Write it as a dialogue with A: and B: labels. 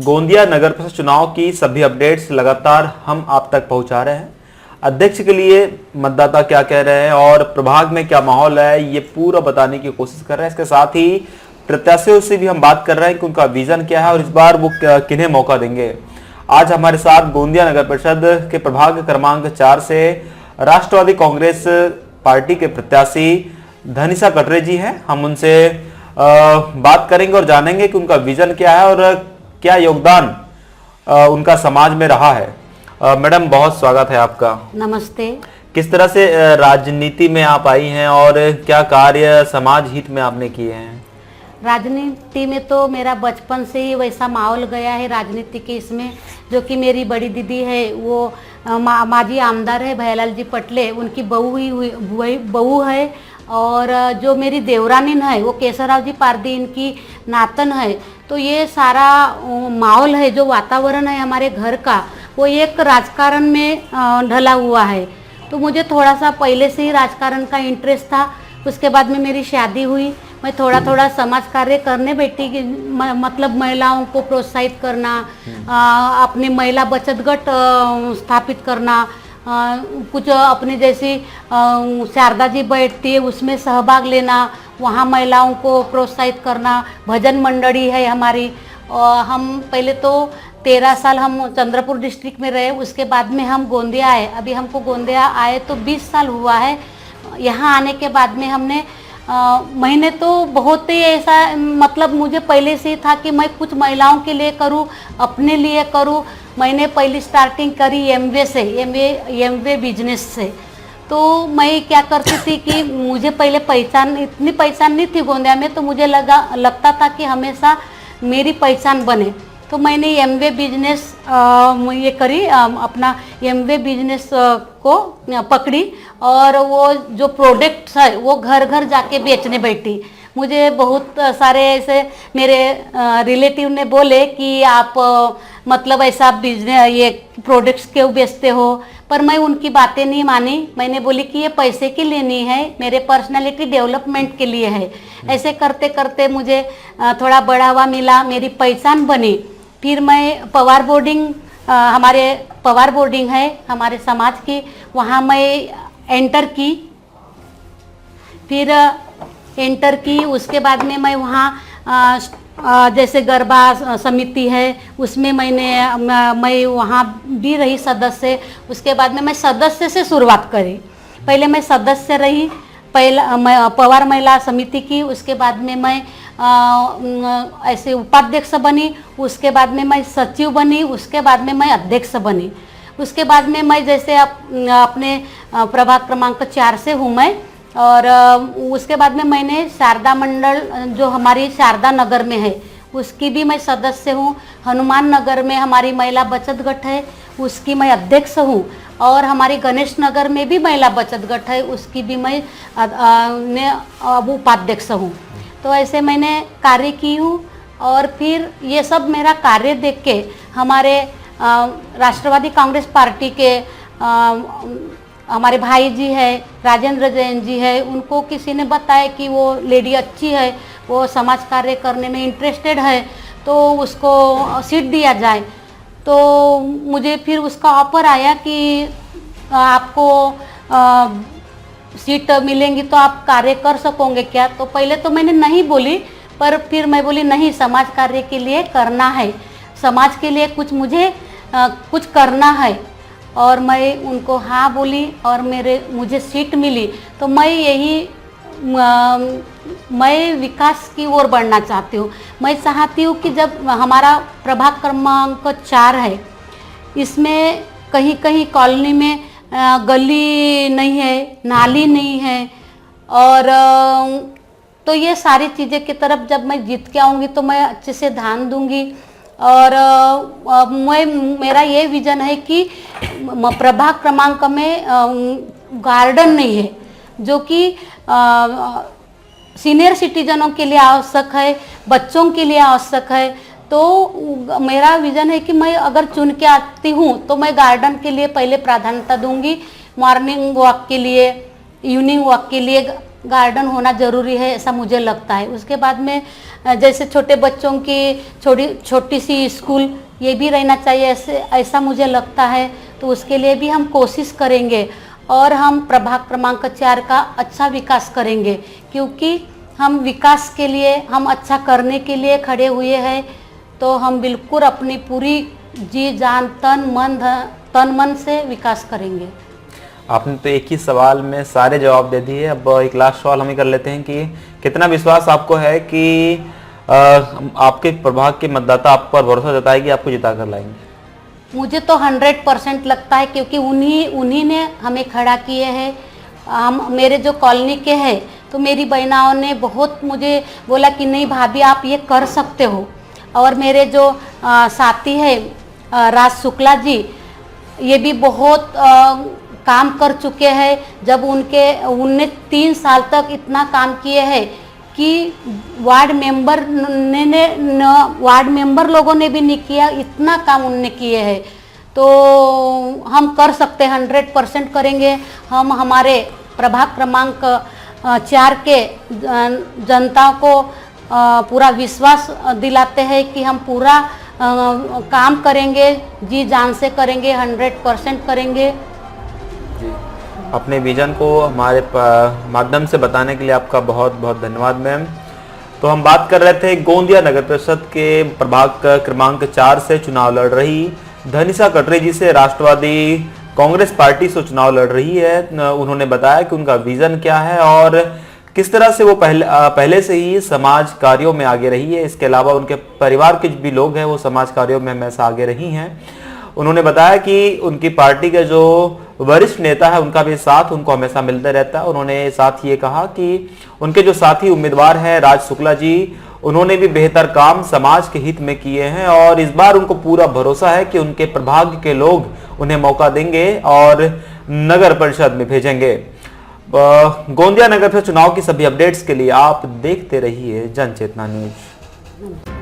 A: गोंदिया नगर परिषद चुनाव की सभी अपडेट्स लगातार हम आप तक पहुंचा रहे हैं। अध्यक्ष के लिए मतदाता क्या कह रहे हैं और प्रभाग में क्या माहौल है, ये पूरा बताने की कोशिश कर रहे हैं। इसके साथ ही प्रत्याशियों से भी हम बात कर रहे हैं कि उनका विजन क्या है और इस बार वो किन्हें मौका देंगे। आज हमारे साथ गोंदिया नगर परिषद के प्रभाग क्रमांक 4 से राष्ट्रवादी कांग्रेस पार्टी के प्रत्याशी धनीशा कटरे जी हैं। हम उनसे बात करेंगे और जानेंगे कि उनका विजन क्या है और क्या योगदान उनका समाज में रहा है। मैडम, बहुत स्वागत है आपका।
B: नमस्ते।
A: किस तरह से राजनीति में आप आई हैं और क्या कार्य समाज हित में आपने किए हैं?
B: राजनीति में तो मेरा बचपन से ही वैसा माहौल गया है राजनीति के इसमें, जो कि मेरी बड़ी दीदी है वो माजी आमदार है भैयालाल जी पटले, उनकी बहू है। और जो मेरी देवरानी है वो केशवराव जी पारदी, इनकी नातन है। तो ये सारा माहौल है, जो वातावरण है हमारे घर का, वो एक राजकारण में ढला हुआ है। तो मुझे थोड़ा सा पहले से ही राजकारण का इंटरेस्ट था। उसके बाद में मेरी शादी हुई, मैं थोड़ा थोड़ा समाज कार्य करने बैठी कि मतलब महिलाओं को प्रोत्साहित करना, अपनी महिला बचत गट स्थापित करना, कुछ अपनी जैसी शारदा जी बैठती है उसमें सहभाग लेना, वहाँ महिलाओं को प्रोत्साहित करना। भजन मंडली है हमारी। हम पहले तो 13 साल हम चंद्रपुर डिस्ट्रिक्ट में रहे, उसके बाद में हम गोंदिया आए। अभी हमको गोंदिया आए तो 20 साल हुआ है। यहाँ आने के बाद में हमने मैंने तो बहुत ही ऐसा, मतलब मुझे पहले से ही था कि मैं कुछ महिलाओं के लिए करूं, अपने लिए करूं। मैंने पहली स्टार्टिंग करी एमवे से, एमवे बिजनेस से। तो मैं क्या करती थी कि मुझे पहले इतनी पहचान नहीं थी गोंदिया में, तो मुझे लगता था कि हमेशा मेरी पहचान बने। तो मैंने एमवे बिजनेस ये करी, अपना एमवे बिजनेस को पकड़ी और वो जो प्रोडक्ट्स है वो घर घर जाके बेचने बैठी। मुझे बहुत सारे ऐसे मेरे रिलेटिव ने बोले कि आप मतलब ऐसा बिजनेस ये प्रोडक्ट्स क्यों बेचते हो, पर मैं उनकी बातें नहीं मानी। मैंने बोली कि ये पैसे के लिए नहीं है, मेरे पर्सनालिटी डेवलपमेंट के लिए है। ऐसे करते करते मुझे थोड़ा बढ़ावा मिला, मेरी पहचान बनी। फिर मैं पवार बोर्डिंग, हमारे पवार बोर्डिंग है हमारे समाज की, वहाँ मैं एंटर की। फिर एंटर की, उसके बाद में मैं वहाँ जैसे गरबा समिति है उसमें मैं वहाँ भी रही सदस्य। उसके बाद में मैं सदस्य से शुरुआत करी। पहले मैं सदस्य रही, पहला पवार महिला समिति की। उसके बाद में मैं ऐसे उपाध्यक्ष बनी। उसके बाद में मैं सचिव बनी। उसके बाद में मैं अध्यक्ष बनी। उसके बाद में मैं जैसे अपने प्रभाग क्रमांक 4 से हूँ मैं। और उसके बाद में मैंने शारदा मंडल, जो हमारी शारदा नगर में है, उसकी भी मैं सदस्य हूँ। हनुमान नगर में हमारी महिला बचत गट है, उसकी मैं अध्यक्ष हूँ। और हमारी गणेश नगर में भी महिला बचत गट है, उसकी भी मैं अब उपाध्यक्ष हूँ। तो ऐसे मैंने कार्य की हूँ। और फिर ये सब मेरा कार्य देख के हमारे राष्ट्रवादी कांग्रेस पार्टी के हमारे भाई जी है, राजेंद्र जैन जी है, उनको किसी ने बताया कि वो लेडी अच्छी है, वो समाज कार्य करने में इंटरेस्टेड है, तो उसको सीट दिया जाए। तो मुझे फिर उसका ऑफर आया कि आपको सीट मिलेंगी तो आप कार्य कर सकोगे क्या। तो पहले तो मैंने नहीं बोली, पर फिर मैं बोली नहीं, समाज कार्य के लिए करना है, समाज के लिए कुछ मुझे कुछ करना है। और मैं उनको हाँ बोली और मुझे सीट मिली। तो मैं विकास की ओर बढ़ना चाहती हूँ। मैं चाहती हूँ कि जब हमारा प्रभाग क्रमांक 4 है, इसमें कहीं कहीं कॉलोनी में गली नहीं है, नाली नहीं है। और तो ये सारी चीज़ें की तरफ जब मैं जीत के आऊँगी तो मैं अच्छे से ध्यान दूंगी। और मेरा ये विजन है कि प्रभाग क्रमांक में गार्डन नहीं है, जो कि सीनियर सिटीजनों के लिए आवश्यक है, बच्चों के लिए आवश्यक है। तो मेरा विजन है कि मैं अगर चुन के आती हूँ तो मैं गार्डन के लिए पहले प्राधान्यता दूंगी। मॉर्निंग वॉक के लिए, इवनिंग वॉक के लिए गार्डन होना ज़रूरी है, ऐसा मुझे लगता है। उसके बाद में जैसे छोटे बच्चों की छोटी सी स्कूल ये भी रहना चाहिए, ऐसा मुझे लगता है। तो उसके लिए भी हम कोशिश करेंगे और हम प्रभाग क्रमांक 4 का अच्छा विकास करेंगे, क्योंकि हम विकास के लिए, हम अच्छा करने के लिए खड़े हुए हैं। तो हम बिल्कुल अपनी पूरी जी जान तन मन से विकास करेंगे।
A: आपने तो एक ही सवाल में सारे जवाब दे दिए। अब एक लास्ट सवाल हम ही कर लेते हैं कि कितना विश्वास आपको है कि आपके प्रभाग के मतदाता आप पर भरोसा जताएगी, आपको जिता कर लाएंगे?
B: मुझे तो 100% लगता है, क्योंकि उन्हीं ने हमें खड़ा किए हैं। हम मेरे जो कॉलोनी के हैं, तो मेरी बहनाओं ने बहुत मुझे बोला कि नहीं भाभी आप ये कर सकते हो। और मेरे जो साथी है राज शुक्ला जी, ये भी बहुत काम कर चुके हैं। जब उनने 3 साल तक इतना काम किए हैं कि वार्ड मेंबर लोगों ने भी नहीं किया, इतना काम उनने किए हैं। तो हम कर सकते हैं, 100% करेंगे। हम हमारे प्रभाग क्रमांक 4 के जनता को पूरा विश्वास दिलाते हैं कि हम पूरा काम करेंगे, जी जान से करेंगे, 100% करेंगे।
A: अपने विजन को हमारे माध्यम से बताने के लिए आपका बहुत बहुत धन्यवाद मैम। तो हम बात कर रहे थे गोंदिया नगर परिषद के प्रभाग क्रमांक 4 से चुनाव लड़ रही धनिषा कटरे जी से राष्ट्रवादी कांग्रेस पार्टी से चुनाव लड़ रही है। उन्होंने बताया कि उनका विजन क्या है और किस तरह से वो पहले से ही समाज कार्यों में आगे रही है। इसके अलावा उनके परिवार के भी लोग हैं वो समाज कार्यों में हमेशा आगे रही हैं। उन्होंने बताया कि उनकी पार्टी के जो वरिष्ठ नेता है उनका भी साथ उनको हमेशा मिलता रहता है। उन्होंने साथ ये कहा कि उनके जो साथी उम्मीदवार हैं राज शुक्ला जी, उन्होंने भी बेहतर काम समाज के हित में किए हैं और इस बार उनको पूरा भरोसा है कि उनके प्रभाग के लोग उन्हें मौका देंगे और नगर परिषद में भेजेंगे। गोंदिया नगर परिषद चुनाव की सभी अपडेट्स के लिए आप देखते रहिए जनचेतना न्यूज।